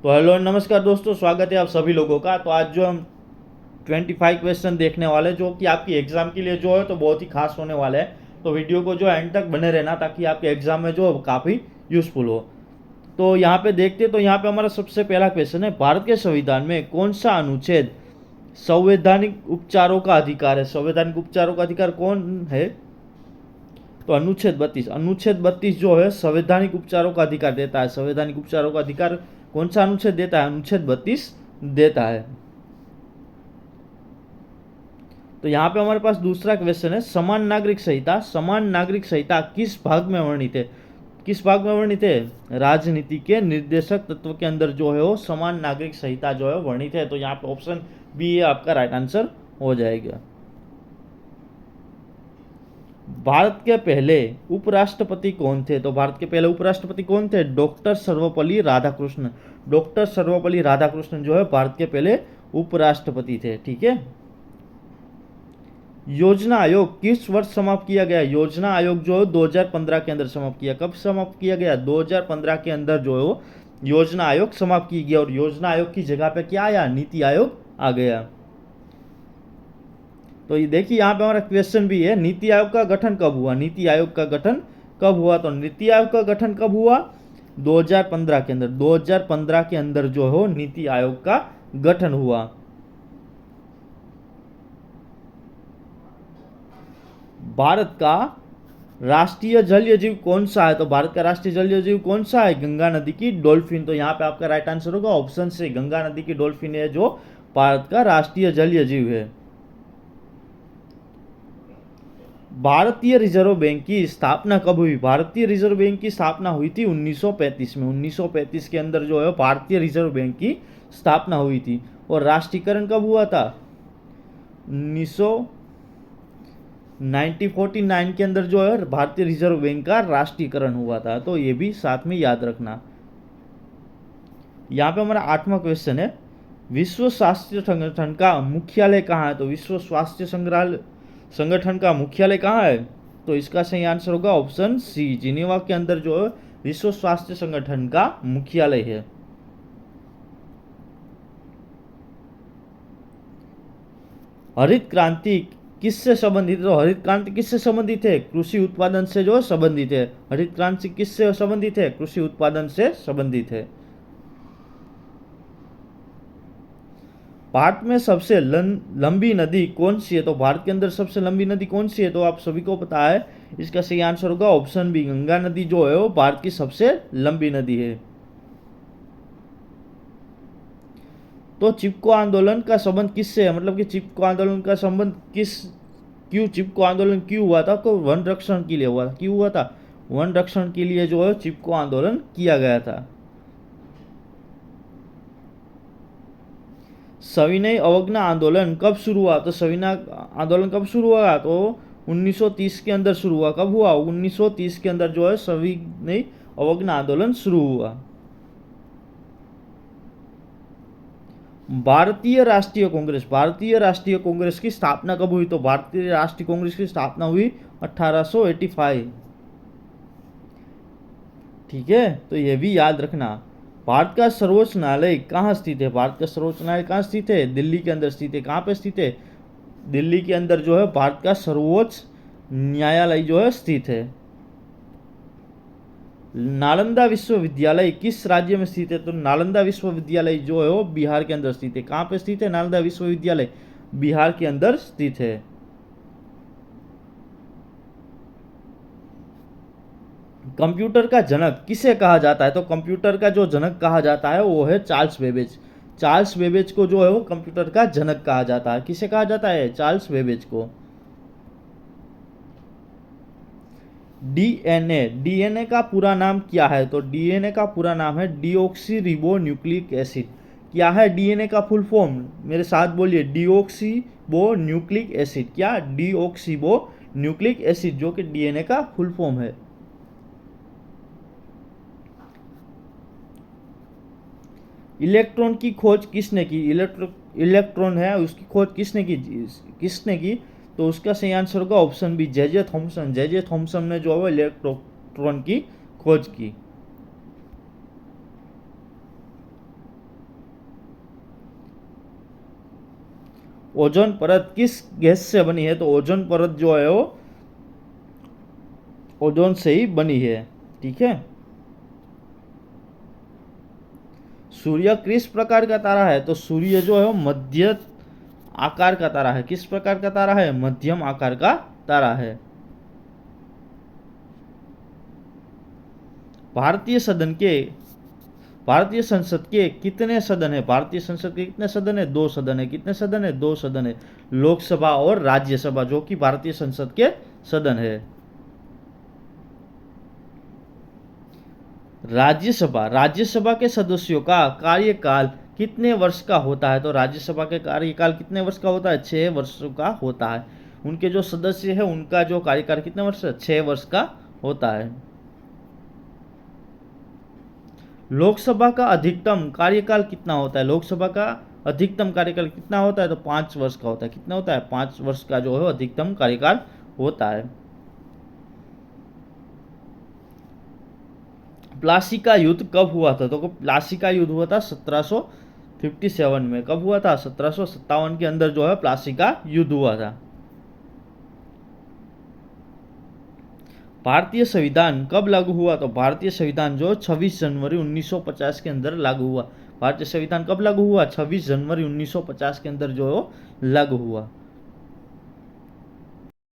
तो हेलो नमस्कार दोस्तों, स्वागत है आप सभी लोगों का। तो आज जो हम 25 क्वेश्चन देखने वाले जो कि आपकी एग्जाम के लिए जो है तो बहुत ही खास होने वाले हैं। तो वीडियो को जो एंड तक बने रहना ताकि आपके एग्जाम में जो काफ़ी यूजफुल हो। तो यहाँ पे देखते तो यहाँ पे हमारा सबसे पहला क्वेश्चन है, भारत के संविधान में कौन सा अनुच्छेद संवैधानिक उपचारों का अधिकार है? संवैधानिक उपचारों का अधिकार कौन है? तो अनुच्छेद 32 जो है संवैधानिक उपचारों का अधिकार देता है। संवैधानिक उपचारों का अधिकार कौन सा अनुच्छेद देता है? अनुच्छेद 32 देता है। तो यहाँ पे हमारे पास दूसरा क्वेश्चन है, समान नागरिक संहिता। समान नागरिक संहिता किस भाग में वर्णित है? किस भाग में वर्णित है? राजनीति के निर्देशक तत्व के अंदर जो है वो समान नागरिक संहिता जो है वर्णित है। तो यहाँ पे ऑप्शन बी आपका राइट आंसर हो जाएगा। भारत के पहले उपराष्ट्रपति कौन थे? तो भारत के पहले उपराष्ट्रपति कौन थे? डॉक्टर सर्वपल्ली राधाकृष्णन। डॉक्टर सर्वपल्ली राधाकृष्णन जो है भारत के पहले उपराष्ट्रपति थे। ठीक है। योजना आयोग किस वर्ष समाप्त किया गया? योजना आयोग जो है 2015 के अंदर समाप्त किया। कब समाप्त किया गया? 2015 के अंदर जो है वो योजना आयोग समाप्त की गया। और योजना आयोग की जगह पे क्या आया? नीति आयोग आ गया। तो ये देखिए यहाँ पे हमारा क्वेश्चन भी है, नीति आयोग का गठन कब हुआ? नीति आयोग का गठन कब हुआ? तो नीति आयोग का गठन कब हुआ? 2015 के अंदर। 2015 के अंदर जो हो नीति आयोग का गठन हुआ। भारत का राष्ट्रीय जलीय जीव कौन सा है? तो भारत का राष्ट्रीय जलीय जीव कौन सा है? गंगा नदी की डॉल्फिन। तो यहाँ पे आपका राइट आंसर होगा ऑप्शन से, गंगा नदी की डॉल्फिन है जो भारत का राष्ट्रीय जलीय जीव है। भारतीय रिजर्व बैंक की स्थापना कब हुई? भारतीय रिजर्व बैंक की स्थापना हुई थी 1935 में। 1935 के अंदर जो है भारतीय रिजर्व बैंक की स्थापना हुई थी। और राष्ट्रीयकरण कब हुआ था? 1949 के अंदर जो है भारतीय रिजर्व बैंक का राष्ट्रीयकरण हुआ था। तो ये भी साथ में याद रखना। यहाँ पे हमारा 8वां क्वेश्चन है, विश्व स्वास्थ्य संगठन का मुख्यालय कहाँ है? तो विश्व स्वास्थ्य संगठन का मुख्यालय कहाँ है? तो इसका सही आंसर होगा ऑप्शन सी, जिनेवा के अंदर जो है विश्व स्वास्थ्य संगठन का मुख्यालय है। हरित क्रांति किससे संबंधित है? तो हरित क्रांति किससे संबंधित है? कृषि उत्पादन से जो संबंधित है। हरित क्रांति किससे संबंधित है? कृषि उत्पादन से संबंधित है। भारत में सबसे लंबी नदी कौन सी है? तो भारत के अंदर सबसे लंबी नदी कौन सी है? तो आप सभी को पता है, इसका सही आंसर होगा ऑप्शन बी, गंगा नदी जो है वो भारत की सबसे लंबी नदी है। तो चिपको आंदोलन का संबंध किससे है? मतलब कि चिपको आंदोलन का संबंध चिपको आंदोलन क्यों हुआ था? तो वन रक्षण के लिए हुआ था। क्यों हुआ था? वन रक्षण के लिए जो है चिपको आंदोलन किया गया था। सविनय अवज्ञा आंदोलन कब शुरू हुआ? तो सविनय आंदोलन कब शुरू हुआ? तो 1930 के अंदर शुरू हुआ। कब हुआ? 1930 के अंदर जो है सविनय अवज्ञा आंदोलन शुरू हुआ। भारतीय राष्ट्रीय कांग्रेस की स्थापना कब हुई? तो भारतीय राष्ट्रीय कांग्रेस की स्थापना हुई 1885। ठीक है, तो ये भी याद रखना। भारत का सर्वोच्च न्यायालय कहाँ स्थित है? भारत का सर्वोच्च न्यायालय कहाँ स्थित है? दिल्ली के अंदर स्थित है। कहाँ पे स्थित है? दिल्ली के अंदर जो है भारत का सर्वोच्च न्यायालय जो है स्थित है। नालंदा विश्वविद्यालय किस राज्य में स्थित है? तो नालंदा विश्वविद्यालय जो है वो बिहार के अंदर स्थित है। कहाँ पे स्थित है नालंदा विश्वविद्यालय? बिहार के अंदर स्थित है। कंप्यूटर का जनक किसे कहा जाता है? तो कंप्यूटर का जो जनक कहा जाता है वो है चार्ल्स बेबेज। चार्ल्स बेबेज को जो है वो कंप्यूटर का जनक कहा जाता है। किसे कहा जाता है? चार्ल्स बेबेज को। डीएनए का पूरा नाम क्या है? तो डीएनए का पूरा नाम है डीऑक्सी रिबो न्यूक्लिक एसिड। क्या है डीएनए का फुल फॉर्म? मेरे साथ बोलिए, डीऑक्सीबो न्यूक्लिक एसिड। क्या? डीऑक्सीबो न्यूक्लिक एसिड जो कि डीएनए का फुल फॉर्म है। इलेक्ट्रॉन की खोज किसने की? इलेक्ट्रॉन है उसकी खोज किसने की? तो उसका सही आंसर होगा option B, J Thomson. J Thomson ने जो है इलेक्ट्रॉन की खोज की। ओजोन परत किस गैस से बनी है? तो ओजोन परत जो है वो ओजोन से ही बनी है। ठीक है। सूर्य किस प्रकार का तारा है? तो सूर्य जो है वो मध्य आकार का तारा है। किस प्रकार का तारा है? मध्यम आकार का तारा है। भारतीय संसद के कितने सदन है? भारतीय संसद के कितने सदन है? 2 सदन है। कितने सदन है? 2 सदन है। लोकसभा और राज्यसभा, जो कि भारतीय संसद के सदन है। राज्यसभा के सदस्यों का कार्यकाल कितने वर्ष का होता है? तो राज्यसभा के कार्यकाल कितने वर्ष का होता है? 6 वर्षों का होता है। उनके जो सदस्य है उनका जो कार्यकाल कितने वर्ष? 6 वर्ष का होता है। लोकसभा का अधिकतम कार्यकाल कितना होता है? लोकसभा का अधिकतम कार्यकाल कितना होता है? तो 5 वर्ष का होता है। कितना होता है? 5 वर्ष का जो है अधिकतम कार्यकाल होता है। प्लासी का युद्ध कब हुआ था? तो प्लासी का युद्ध हुआ था 1757 में। कब हुआ था? 1757 के अंदर जो है प्लासी का युद्ध हुआ था। भारतीय संविधान कब लागू हुआ? तो भारतीय संविधान जो 26 जनवरी 1950 के अंदर लागू हुआ। भारतीय संविधान कब लागू हुआ? 26 जनवरी 1950 के अंदर जो लागू हुआ।